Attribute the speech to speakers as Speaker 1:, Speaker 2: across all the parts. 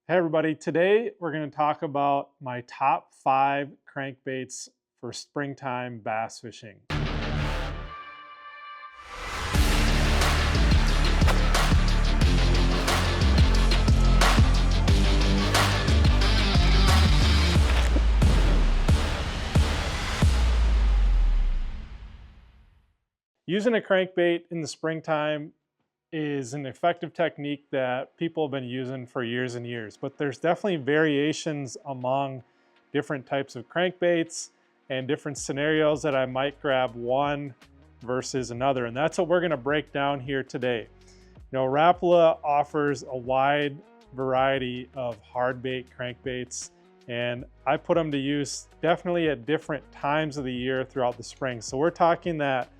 Speaker 1: Hey everybody, today we're going to talk about my top 5 crankbaits for springtime bass fishing. Using a crankbait in the springtime is an effective technique that people have been using for years and years, but there's definitely variations among different types of crankbaits and different scenarios that I might grab one versus another, and that's what we're going to break down here today. Rapala offers a wide variety of hard bait crankbaits, and I put them to use definitely at different times of the year throughout the spring. So we're talking that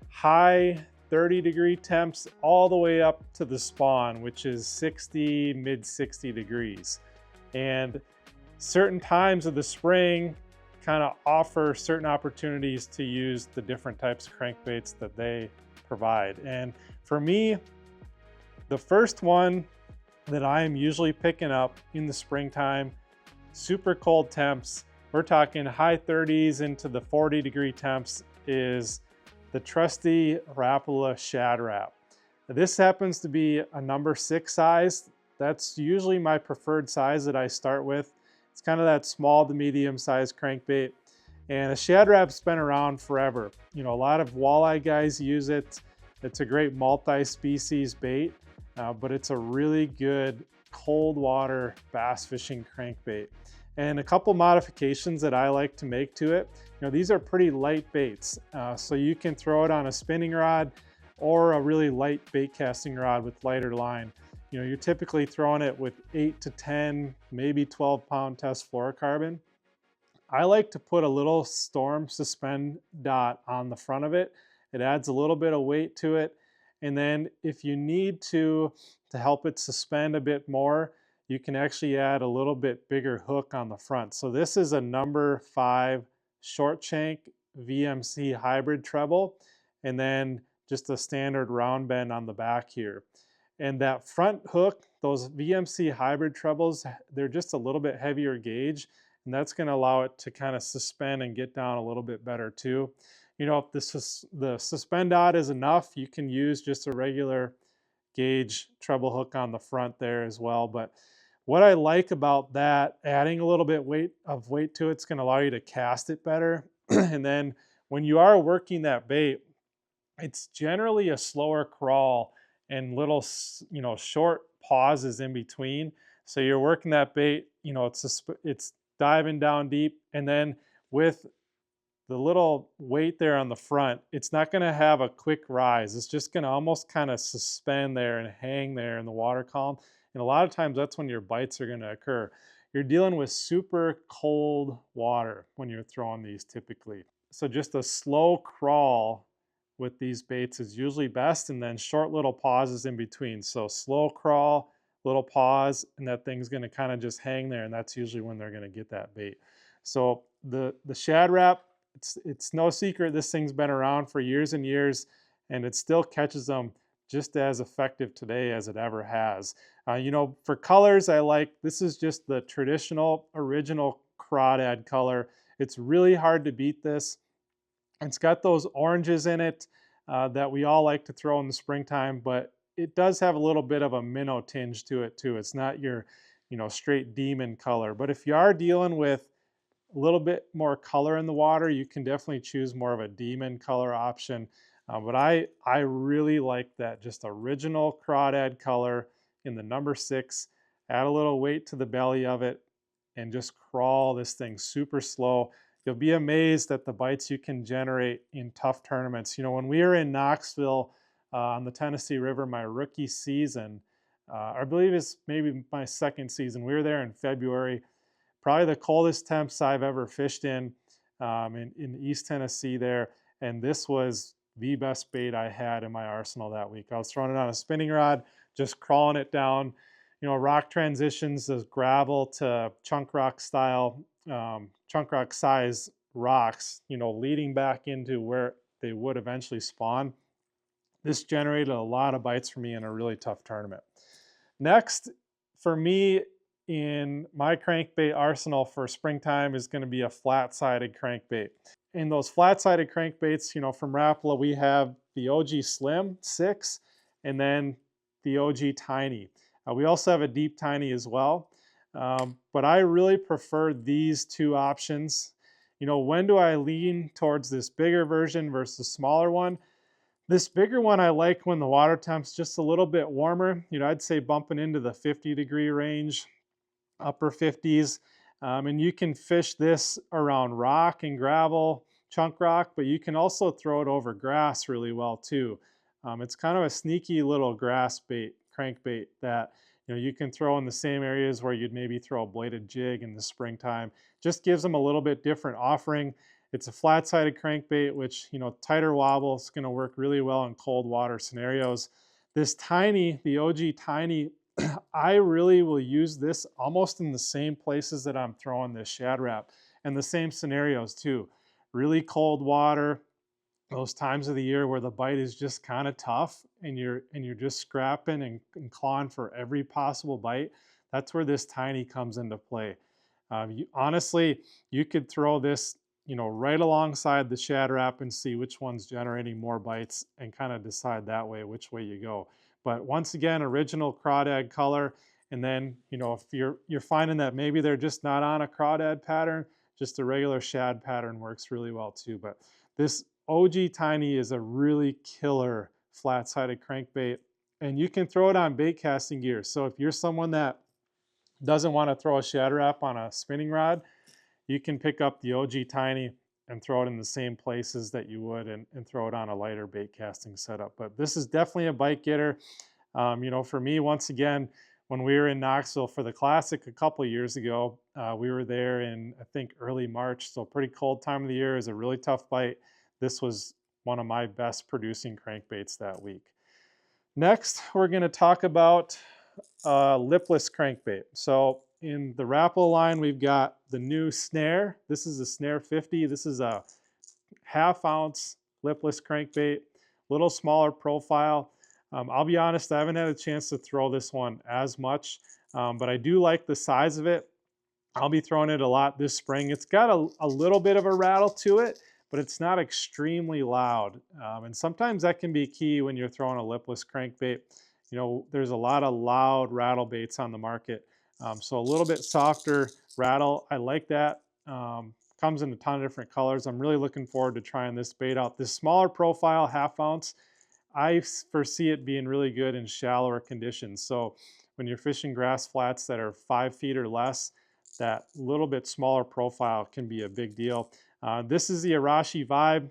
Speaker 1: high 30-degree temps all the way up to the spawn, which is 60, mid 60 degrees. And certain times of the spring kind of offer certain opportunities to use the different types of crankbaits that they provide. And for me, the first one that I am usually picking up in the springtime, super cold temps, we're talking high 30s into the 40-degree temps, is the trusty Rapala Shad Rap. This happens to be a number 6 size. That's usually my preferred size that I start with. It's kind of that small to medium sized crankbait. And a Shad Rap's been around forever. A lot of walleye guys use it. It's a great multi-species bait, but it's a really good cold water bass fishing crankbait. And a couple modifications that I like to make to it. These are pretty light baits, so you can throw it on a spinning rod or a really light bait casting rod with lighter line. You're typically throwing it with 8 to 10, maybe 12-pound test fluorocarbon. I like to put a little storm suspend dot on the front of it. It adds a little bit of weight to it. And then if you need to help it suspend a bit more, you can actually add a little bit bigger hook on the front. So this is a number 5 short shank VMC hybrid treble, and then just a standard round bend on the back here. And that front hook, those VMC hybrid trebles, they're just a little bit heavier gauge, and that's going to allow it to kind of suspend and get down a little bit better too. If the suspend dot is enough, you can use just a regular gauge treble hook on the front there as well. But what I like about that, adding a little bit of weight to it's going to allow you to cast it better. And then when you are working that bait, it's generally a slower crawl and little, short pauses in between. So you're working that bait, it's diving down deep, and then with the little weight there on the front, it's not going to have a quick rise. It's just going to almost kind of suspend there and hang there in the water column. And a lot of times that's when your bites are going to occur. You're dealing with super cold water when you're throwing these typically. So just a slow crawl with these baits is usually best, and then short little pauses in between. So slow crawl, little pause, and that thing's going to kind of just hang there, and that's usually when they're going to get that bait. So the Shad Rap, it's no secret this thing's been around for years and years, and it still catches them just as effective today as it ever has. For colors, this is just the traditional original crawdad color. It's really hard to beat this. It's got those oranges in it that we all like to throw in the springtime, but it does have a little bit of a minnow tinge to it too. It's not your straight demon color, but if you are dealing with a little bit more color in the water, you can definitely choose more of a demon color option. But I really like that just original crawdad color in the number 6. Add a little weight to the belly of it and just crawl this thing super slow. You'll be amazed at the bites you can generate in tough tournaments. When we were in Knoxville on the Tennessee River, my rookie season, I believe it's maybe my second season, we were there in February. Probably the coldest temps I've ever fished in East Tennessee there. And this was the best bait I had in my arsenal that week. I was throwing it on a spinning rod, just crawling it down. Rock transitions, those gravel to chunk rock style, chunk rock size rocks, leading back into where they would eventually spawn. This generated a lot of bites for me in a really tough tournament. Next, for me, in my crankbait arsenal for springtime is going to be a flat-sided crankbait. In those flat-sided crankbaits, from Rapala, we have the OG Slim 6 and then the OG Tiny. We also have a Deep Tiny as well, but I really prefer these two options. When do I lean towards this bigger version versus the smaller one? This bigger one I like when the water temp's just a little bit warmer. I'd say bumping into the 50-degree range, upper 50s. And you can fish this around rock and gravel, chunk rock, but you can also throw it over grass really well too. It's kind of a sneaky little grass bait, crankbait that you can throw in the same areas where you'd maybe throw a bladed jig in the springtime. Just gives them a little bit different offering. It's a flat-sided crankbait, which tighter wobble is going to work really well in cold water scenarios. This Tiny, the OG Tiny, I really will use this almost in the same places that I'm throwing this Shad Rap, and the same scenarios too. Really cold water, those times of the year where the bite is just kind of tough and you're just scrapping and clawing for every possible bite. That's where this Tiny comes into play. Honestly, you could throw this right alongside the Shad Rap and see which one's generating more bites and kind of decide that way which way you go. But once again, original crawdad color, and then if you're finding that maybe they're just not on a crawdad pattern, just a regular shad pattern works really well too. But this OG Tiny is a really killer flat-sided crankbait, and you can throw it on bait casting gear. So if you're someone that doesn't want to throw a Shad Rap on a spinning rod, you can pick up the OG Tiny and throw it in the same places that you would and throw it on a lighter bait casting setup. But this is definitely a bite getter. For me, once again, when we were in Knoxville for the Classic a couple of years ago, we were there in, I think, early March, so pretty cold time of the year. It was a really tough bite. This was one of my best producing crankbaits that week. Next, we're going to talk about lipless crankbait. So in the Rapala line, we've got the new Snare. This is a Snare 50. This is a half-ounce lipless crankbait, little smaller profile. I'll be honest, I haven't had a chance to throw this one as much, but I do like the size of it. I'll be throwing it a lot this spring. It's got a little bit of a rattle to it, but it's not extremely loud. And sometimes that can be key when you're throwing a lipless crankbait. There's a lot of loud rattle baits on the market. So a little bit softer rattle, I like that. Comes in a ton of different colors. I'm really looking forward to trying this bait out. This smaller profile, half-ounce, I foresee it being really good in shallower conditions. So when you're fishing grass flats that are 5 feet or less, that little bit smaller profile can be a big deal. This is the Arashi Vibe.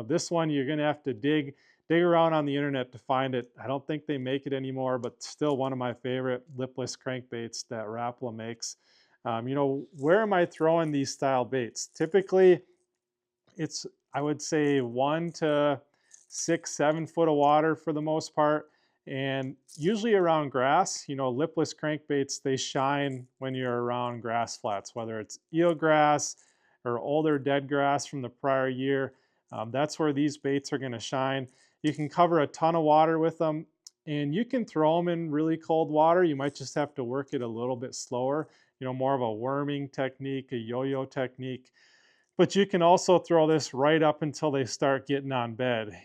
Speaker 1: This one you're going to have to dig around on the internet to find it. I don't think they make it anymore, but still one of my favorite lipless crankbaits that Rapala makes. Where am I throwing these style baits? Typically, it's, I would say, 1 to 6, 7 foot of water for the most part, and usually around grass. Lipless crankbaits, they shine when you're around grass flats, whether it's eelgrass or older dead grass from the prior year. That's where these baits are going to shine. You can cover a ton of water with them, and you can throw them in really cold water. You might just have to work it a little bit slower, more of a worming technique, a yo-yo technique. But you can also throw this right up until they start getting on bed.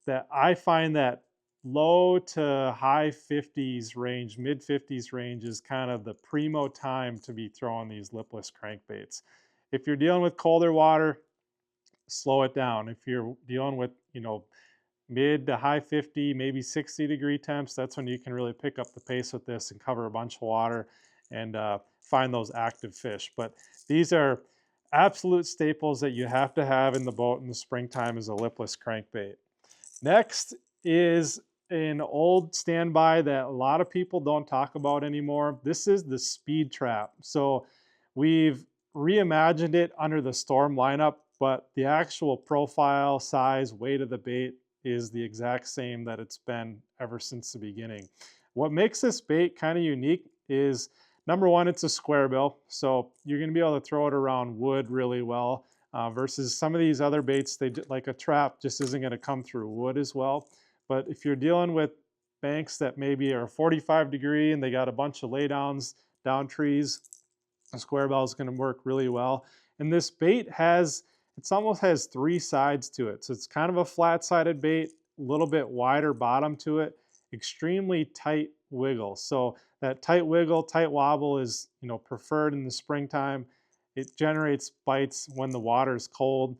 Speaker 1: That I find that low to high 50s range, mid 50s range is kind of the primo time to be throwing these lipless crankbaits. If you're dealing with colder water, slow it down. If you're dealing with, mid to high 50, maybe 60-degree temps, that's when you can really pick up the pace with this and cover a bunch of water and find those active fish. But these are absolute staples that you have to have in the boat in the springtime is a lipless crankbait. Next is an old standby that a lot of people don't talk about anymore. This is the Speed Trap. So we've reimagined it under the Storm lineup, but the actual profile, size, weight of the bait is the exact same that it's been ever since the beginning. What makes this bait kind of unique is, number one, it's a square bill, so you're going to be able to throw it around wood really well, versus some of these other baits, like a trap just isn't going to come through wood as well. But if you're dealing with banks that maybe are 45 degree and they got a bunch of laydowns down trees, a square bell is going to work really well. And this bait almost has three sides to it. So it's kind of a flat-sided bait, a little bit wider bottom to it, extremely tight wiggle. So that tight wiggle, tight wobble is, preferred in the springtime. It generates bites when the water is cold.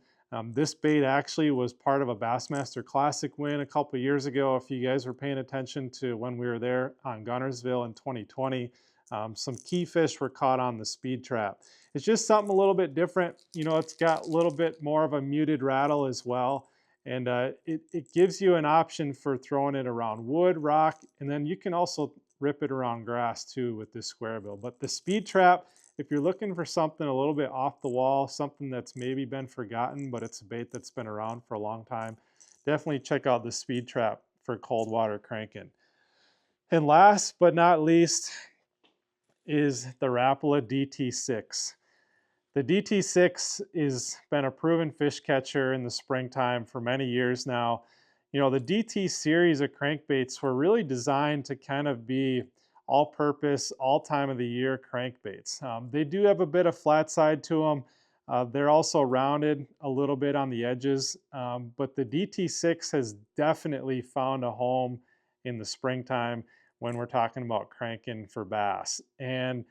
Speaker 1: This bait actually was part of a Bassmaster Classic win a couple years ago. If you guys were paying attention to when we were there on Gunnersville in 2020, some key fish were caught on the speed trap. It's just something a little bit different. It's got a little bit more of a muted rattle as well. And it gives you an option for throwing it around wood, rock, and then you can also rip it around grass too with this square bill. But the speed trap, if you're looking for something a little bit off the wall, something that's maybe been forgotten, but it's a bait that's been around for a long time, definitely check out the speed trap for cold water cranking. And last but not least is the Rapala DT6. The DT6 has been a proven fish catcher in the springtime for many years now. The DT series of crankbaits were really designed to kind of be all-purpose, all time of the year crankbaits. They do have a bit of flat side to them. They're also rounded a little bit on the edges, but the DT6 has definitely found a home in the springtime when we're talking about cranking for bass. And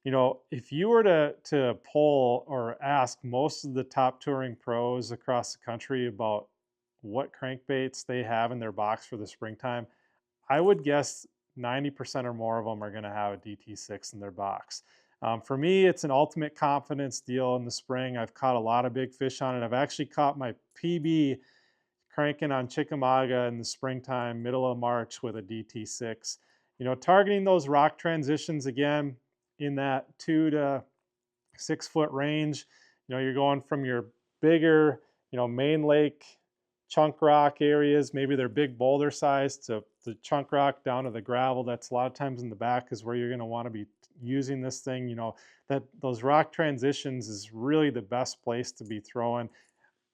Speaker 1: if you were to poll or ask most of the top touring pros across the country about what crankbaits they have in their box for the springtime, I would guess 90% or more of them are going to have a DT6 in their box. For me, it's an ultimate confidence deal in the spring. I've caught a lot of big fish on it. I've actually caught my PB cranking on Chickamauga in the springtime, middle of March with a DT6. Targeting those rock transitions again in that 2 to 6 foot range. You're going from your bigger, main lake chunk rock areas, maybe they're big boulder size, to the chunk rock down to the gravel. That's a lot of times in the back is where you're going to want to be using this thing. That those rock transitions is really the best place to be throwing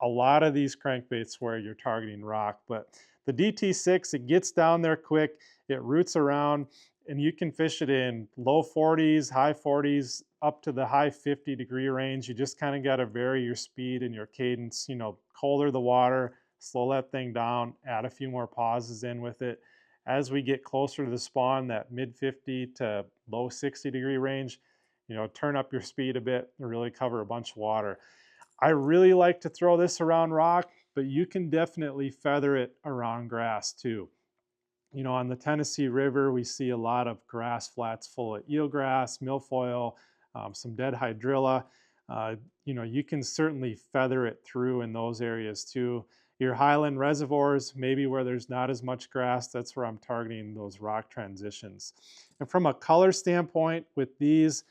Speaker 1: a lot of these crankbaits where you're targeting rock. But the DT6, it gets down there quick, it roots around, and you can fish it in low 40s, high 40s, up to the high 50-degree range. You just kind of got to vary your speed and your cadence. Colder the water, slow that thing down, add a few more pauses in with it. As we get closer to the spawn, that mid 50 to low 60-degree range, turn up your speed a bit and really cover a bunch of water. I really like to throw this around rock, but you can definitely feather it around grass too. On the Tennessee River, we see a lot of grass flats full of eelgrass, milfoil, some dead hydrilla. You can certainly feather it through in those areas too. Your highland reservoirs, maybe where there's not as much grass, that's where I'm targeting those rock transitions. And from a color standpoint with these,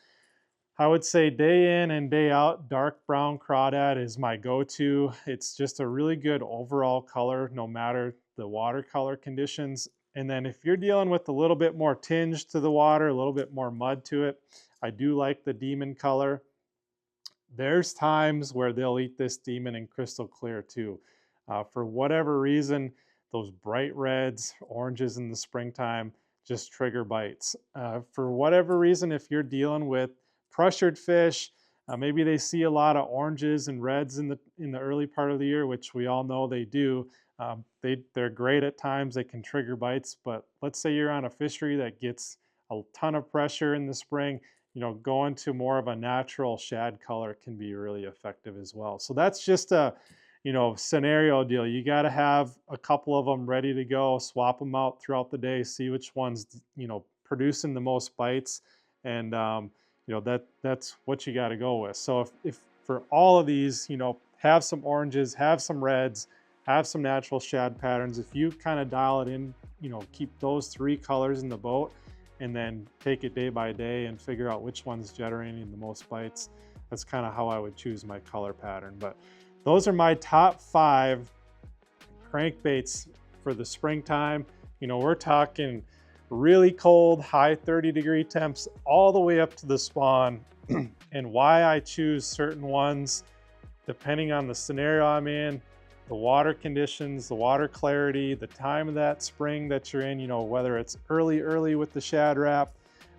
Speaker 1: I would say day in and day out, dark brown crawdad is my go-to. It's just a really good overall color, no matter the watercolor conditions. And then if you're dealing with a little bit more tinge to the water, a little bit more mud to it, I do like the demon color. There's times where they'll eat this demon in crystal clear too. For whatever reason, those bright reds, oranges in the springtime just trigger bites. For whatever reason, if you're dealing with pressured fish, maybe they see a lot of oranges and reds in the early part of the year, which we all know they do. They're great at times. They can trigger bites, but let's say you're on a fishery that gets a ton of pressure in the spring, going to more of a natural shad color can be really effective as well. So that's just a scenario deal. You got to have a couple of them ready to go, swap them out throughout the day, see which one's producing the most bites, and that's what you got to go with. So if for all of these, have some oranges, have some reds, have some natural shad patterns. If you kind of dial it in, keep those 3 colors in the boat, and then take it day by day and figure out which one's generating the most bites. That's kind of how I would choose my color pattern. But those are my top 5 crankbaits for the springtime. We're talking really cold, high 30-degree temps all the way up to the spawn. And why I choose certain ones, depending on the scenario I'm in, the water conditions, the water clarity, the time of that spring that you're in, whether it's early with the shad wrap,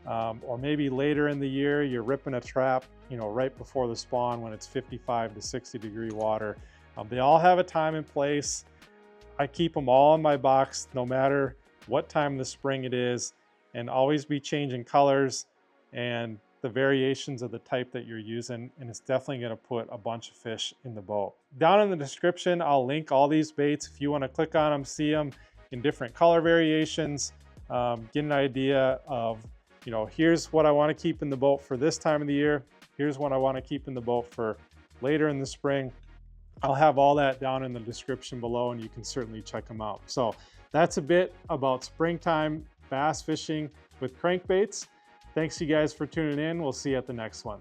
Speaker 1: or maybe later in the year, you're ripping a trap, you know, right before the spawn when it's 55 to 60 degree water. They all have a time and place. I keep them all in my box, no matter what time of the spring it is, and always be changing colors and the variations of the type that you're using, and it's definitely going to put a bunch of fish in the boat. Down in the description, I'll link all these baits. If you want to click on them, see them in different color variations, get an idea of, you know, here's what I want to keep in the boat for this time of the year. Here's what I want to keep in the boat for later in the spring. I'll have all that down in the description below, and you can certainly check them out. So that's a bit about springtime bass fishing with crankbaits. Thanks you guys for tuning in. We'll see you at the next one.